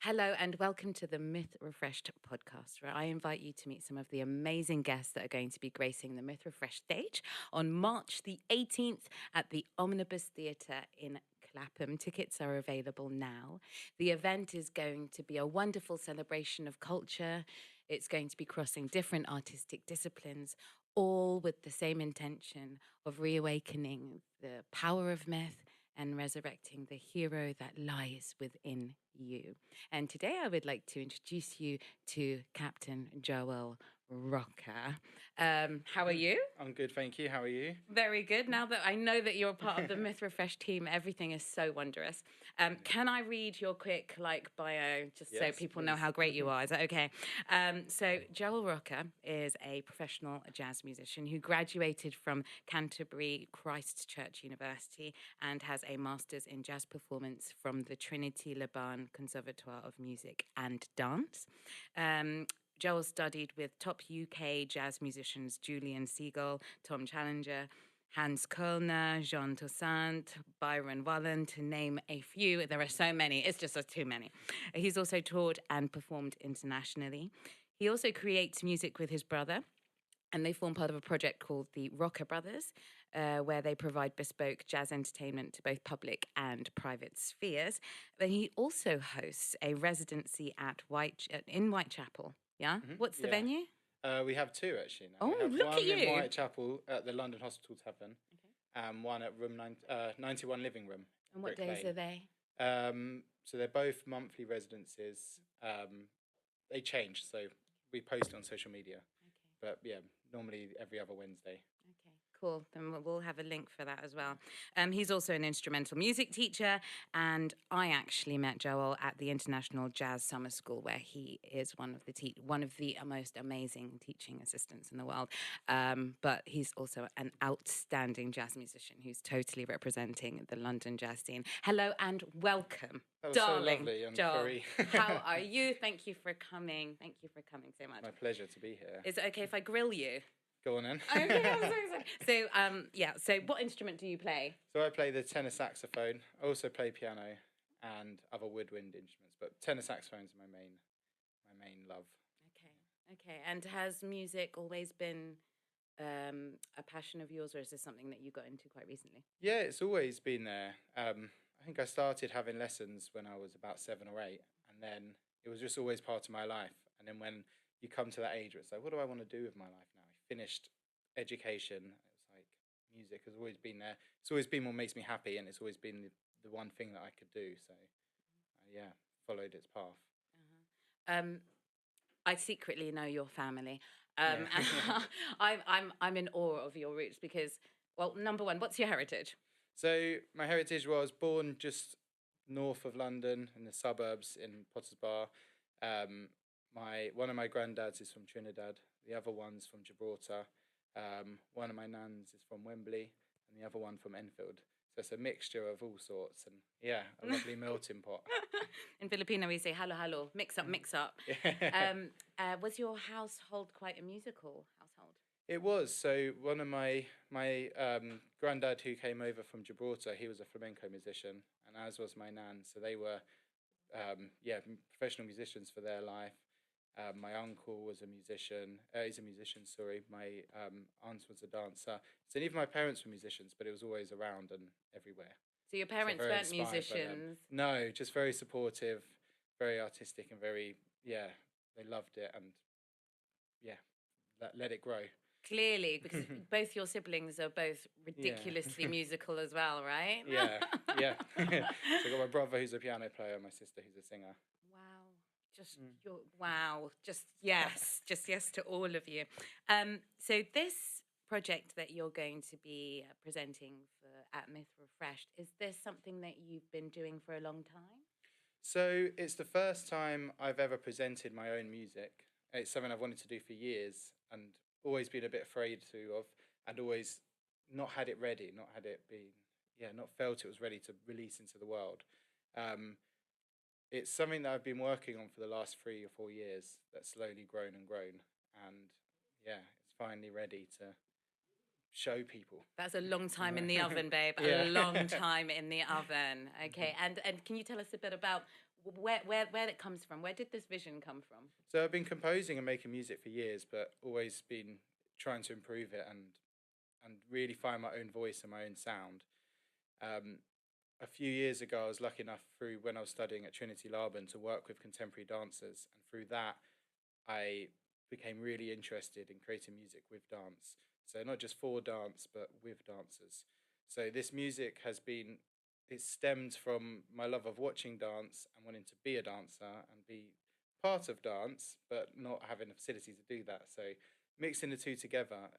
Hello and welcome to the Myth Refreshed podcast, where I invite you to meet some of the amazing guests that are going to be gracing the Myth Refreshed stage on March the 18th at the Omnibus Theatre in Clapham. Tickets are available now. The event is going to be a wonderful celebration of culture. It's going to be crossing different artistic disciplines, all with the same intention of reawakening the power of myth and resurrecting the hero that lies within you. And today I would like to introduce you to Captain Joel Rocca. How are you? I'm good, thank you. How are you? Very good. Now that I know that you're part of the Myth Refresh team, everything is so wondrous. Can I read your quick bio just so people know how great you are? Is that okay? So Joel Rocca is a professional jazz musician who graduated from Canterbury Christ Church University and has a master's in jazz performance from the Trinity Laban Conservatoire of Music and Dance. Joel studied with top UK jazz musicians Julian Siegel, Tom Challenger, Hans Koellner, Jean Toussaint, Byron Wallen, to name a few. There are so many, it's just too many. He's also toured and performed internationally. He also creates music with his brother, and they form part of a project called the Rocca Brothers, where they provide bespoke jazz entertainment to both public and private spheres. But he also hosts a residency at in Whitechapel. Yeah? Mm-hmm. What's the venue? We have two, actually. Now. Oh, we have look one at you. in Whitechapel at the London Hospital Tavern, and one at room 91 Living Room. And what days are they? So they're both monthly residencies. They change, so we post it on social media. Okay. But yeah, normally every other Wednesday. Cool. Then we'll have a link for that as well. He's also an instrumental music teacher, and I actually met Joel at the International Jazz Summer School, where he is one of the most amazing teaching assistants in the world. But he's also an outstanding jazz musician who's totally representing the London jazz scene. Hello and welcome, that was darling. So lovely and Joel. very... How are you? Thank you for coming. Thank you for coming so much. My pleasure to be here. Is it okay if I grill you? Go on then. Okay, I'm so excited. So what instrument do you play? So I play the tenor saxophone. I also play piano and other woodwind instruments, but tenor saxophone is my main love. Okay. And has music always been a passion of yours, or is this something that you got into quite recently? Yeah, it's always been there. I think I started having lessons when I was about 7 or 8, and then it was just always part of my life. And then when you come to that age where it's like, what do I want to do with my life now? I finished education. It's like music has always been there. It's always been what makes me happy, and it's always been the one thing that I could do. So, followed its path. I secretly know your family. And I'm in awe of your roots because, well, number one, what's your heritage? So my heritage was born just north of London in the suburbs in Potters Bar. One of my granddads is from Trinidad. The other one's from Gibraltar. One of my nans is from Wembley, and the other one from Enfield. So it's a mixture of all sorts, and a lovely melting pot. In Filipino, we say halo halo, mix up. Was your household quite a musical household? It was. So one of my granddad who came over from Gibraltar, he was a flamenco musician, and as was my nan. So they were professional musicians for their life. My uncle was a musician. He's a musician, sorry. My aunt was a dancer. So even my parents were musicians, but it was always around and everywhere. So your parents weren't musicians? No, just very supportive, very artistic, and very, they loved it, and let it grow. Clearly, because both your siblings are both ridiculously musical as well, right? Yeah. So I got my brother who's a piano player and my sister who's a singer. Just yes to all of you. So this project that you're going to be presenting at Myth Refreshed, is this something that you've been doing for a long time? So it's the first time I've ever presented my own music. It's something I've wanted to do for years and always been a bit afraid and always not had it ready, not felt it was ready to release into the world. It's something that I've been working on for the last 3 or 4 years that's slowly grown, and it's finally ready to show people. That's a long time in the oven, babe. A long time in the oven. Okay, and can you tell us a bit about where it comes from? Where did this vision come from? So I've been composing and making music for years, but always been trying to improve it and really find my own voice and my own sound. A few years ago, I was lucky enough through when I was studying at Trinity Laban to work with contemporary dancers, and through that, I became really interested in creating music with dance. So not just for dance, but with dancers. So this music it stemmed from my love of watching dance and wanting to be a dancer and be part of dance, but not having the facility to do that. So mixing the two together,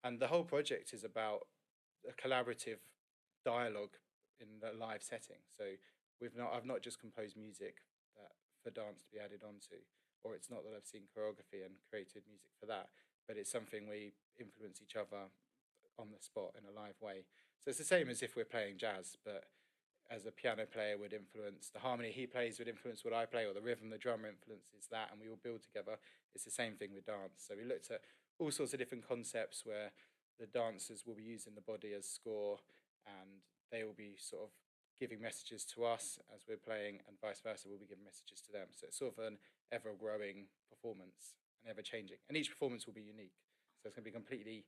and the whole project is about a collaborative dialogue in the live setting. So I've not just composed music for dance to be added onto, or it's not that I've seen choreography and created music for that, but it's something we influence each other on the spot in a live way. So it's the same as if we're playing jazz, but as a piano player would influence the harmony he plays would influence what I play, or the rhythm the drummer influences that, and we all build together. It's the same thing with dance. So we looked at all sorts of different concepts where the dancers will be using the body as score, and they will be sort of giving messages to us as we're playing, and vice versa, we'll be giving messages to them. So it's sort of an ever-growing performance and ever-changing. And each performance will be unique. So it's going to be completely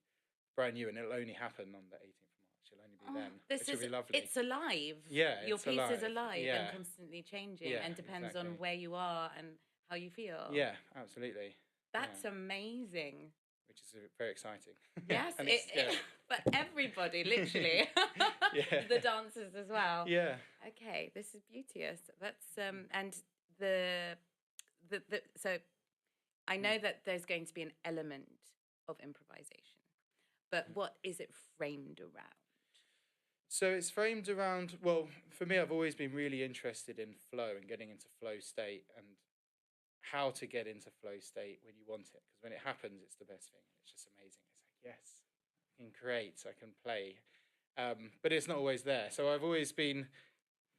brand new, and it'll only happen on the 18th of March. It'll only be then, which will be lovely. It's alive. Yeah, your piece alive. is alive Yeah. and constantly changing, Yeah, and depends exactly. on where you are and how you feel. Yeah, absolutely. That's amazing. Which is very exciting. Yes, but everybody, literally. Yeah. The dancers as well. Yeah. Okay, this is beauteous. That's and so I know that there's going to be an element of improvisation, but what is it framed around? So it's framed around, well, for me, I've always been really interested in flow and getting into flow state, and how to get into flow state when you want it. Because when it happens, it's the best thing. It's just amazing. It's like, yes, I can create, I can play. But it's not always there. So I've always been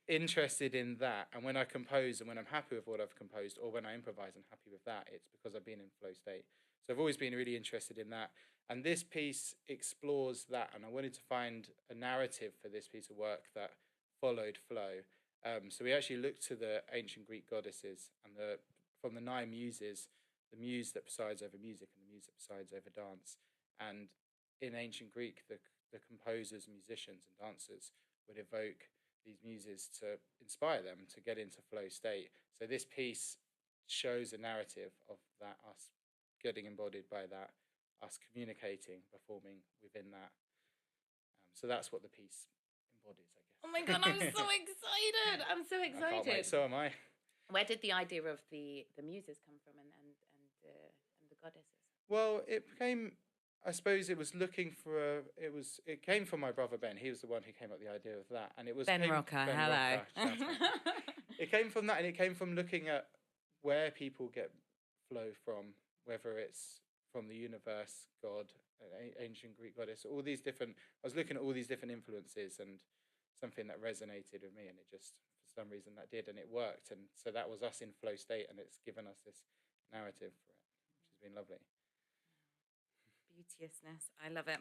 interested in that. And when I compose and when I'm happy with what I've composed, or when I improvise and happy with that, it's because I've been in flow state. So I've always been really interested in that. And this piece explores that. And I wanted to find a narrative for this piece of work that followed flow. So we actually looked to the ancient Greek goddesses, and from the 9 muses, the muse that presides over music and the muse that presides over dance. And in ancient Greek, the composers, musicians, and dancers would evoke these muses to inspire them to get into flow state. So this piece shows a narrative of that, us getting embodied by that, us communicating, performing within that. So that's what the piece embodies, I guess. Oh my God, I'm so excited. I'm so excited. I can't wait. So am I. Where did the idea of the muses come from, and the goddesses? Well, it became, I suppose it was looking for it came from my brother Ben. He was the one who came up with the idea of that, and it was Ben Rocca. Hello. It came from that, and it came from looking at where people get flow from, whether it's from the universe, God, ancient Greek goddess, all these different. I was looking at all these different influences, and something that resonated with me, and it just, for some reason, that did, and it worked, and so that was us in flow state, and it's given us this narrative for it, which has been lovely. Beauteousness, I love it.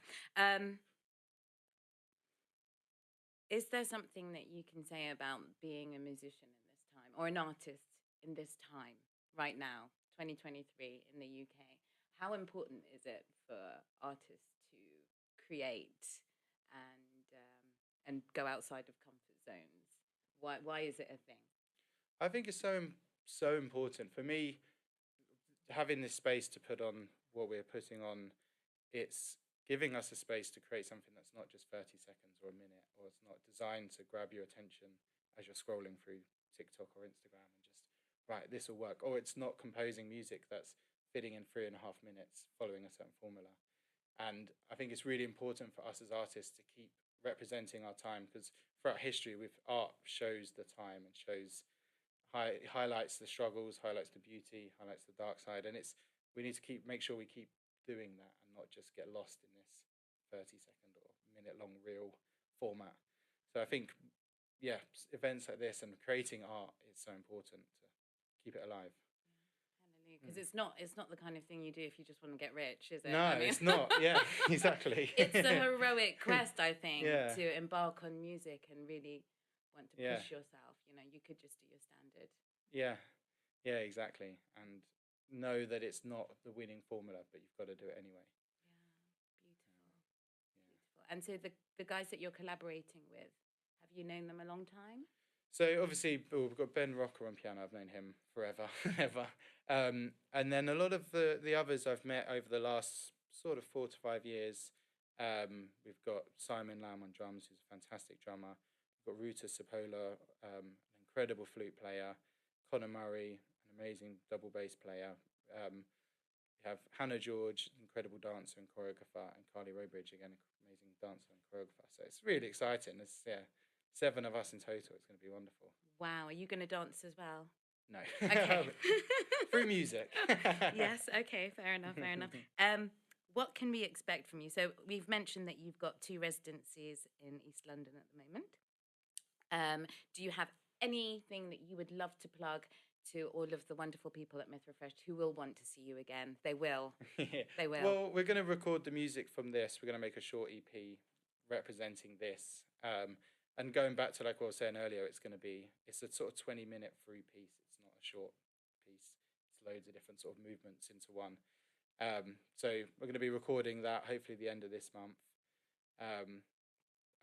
Is there something that you can say about being a musician in this time, or an artist in this time, right now, 2023 in the UK? How important is it for artists to create and go outside of comfort zones? Why is it a thing? I think it's so important for me, having this space to put on what we're putting on. It's giving us a space to create something that's not just 30 seconds or a minute, or it's not designed to grab your attention as you're scrolling through TikTok or Instagram and just, right, this will work. Or it's not composing music that's fitting in 3.5 minutes following a certain formula. And I think it's really important for us as artists to keep representing our time, because throughout history, with art shows the time and highlights the struggles, highlights the beauty, highlights the dark side. And we need to make sure we keep doing that and not just get lost in this 30-second or minute-long reel format. So I think, yeah, events like this and creating art is so important to keep it alive. Because it's not the kind of thing you do if you just want to get rich, is it? No, I mean, it's not. Yeah, exactly. It's a heroic quest, I think, to embark on music and really want to Yeah. push yourself. You know, you could just do your standard. Yeah, yeah, exactly. And know that it's not the winning formula, but you've got to do it anyway. Yeah, beautiful. And so the guys that you're collaborating with, have you known them a long time? So obviously we've got Ben Rocca on piano. I've known him forever, ever. And then a lot of the others I've met over the last sort of 4 to 5 years. We've got Simon Lamb on drums, who's a fantastic drummer. We've got Ruta Cipolla, an incredible flute player. Connor Murray, an amazing double bass player. We have Hannah George, incredible dancer and choreographer, and Carly Robridge, again, amazing dancer and choreographer. So it's really exciting. It's 7 of us in total. It's going to be wonderful. Wow, are you going to dance as well? No. Okay. Through music. Yes, okay, fair enough, fair enough. What can we expect from you? So we've mentioned that you've got 2 residencies in East London at the moment. Do you have anything that you would love to plug to all of the wonderful people at Myth Refreshed who will want to see you again? They will. They will. Well, we're going to record the music from this. We're going to make a short EP representing this. And going back to like what I was saying earlier, it's a sort of 20-minute free piece. It's not a short piece. It's loads of different sort of movements into one. So we're going to be recording that hopefully the end of this month.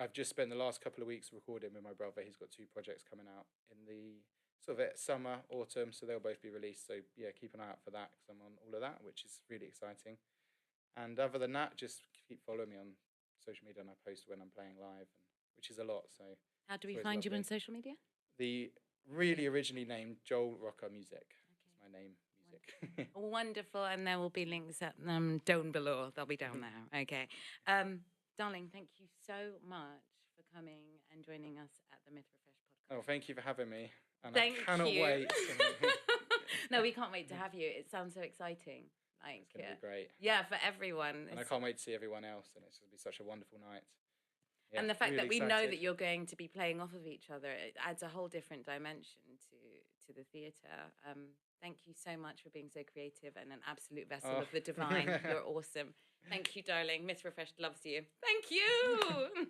I've just spent the last couple of weeks recording with my brother. He's got 2 projects coming out in the sort of summer, autumn, so they'll both be released. So yeah, keep an eye out for that because I'm on all of that, which is really exciting. And other than that, just keep following me on social media, and I post when I'm playing live, which is a lot. So how do we find you on social media? The really originally named Joel Rocca Music. It's my name, music. Wonderful, and there will be links at down below. They'll be down there. Okay, darling, thank you so much for coming and joining us at the Myth Refresh podcast. Oh, thank you for having me. And thank I cannot you. wait. No, we can't wait to have you. It sounds so exciting. Like, it's going to be great. Yeah, for everyone. And I can't wait to see everyone else, and it's going to be such a wonderful night. Yeah, and the fact really that we excited. know that you're going to be playing off of each other, it adds a whole different dimension to the theatre. Thank you so much for being so creative and an absolute vessel of the divine. You're awesome. Thank you, darling. Myth Refreshed loves you. Thank you.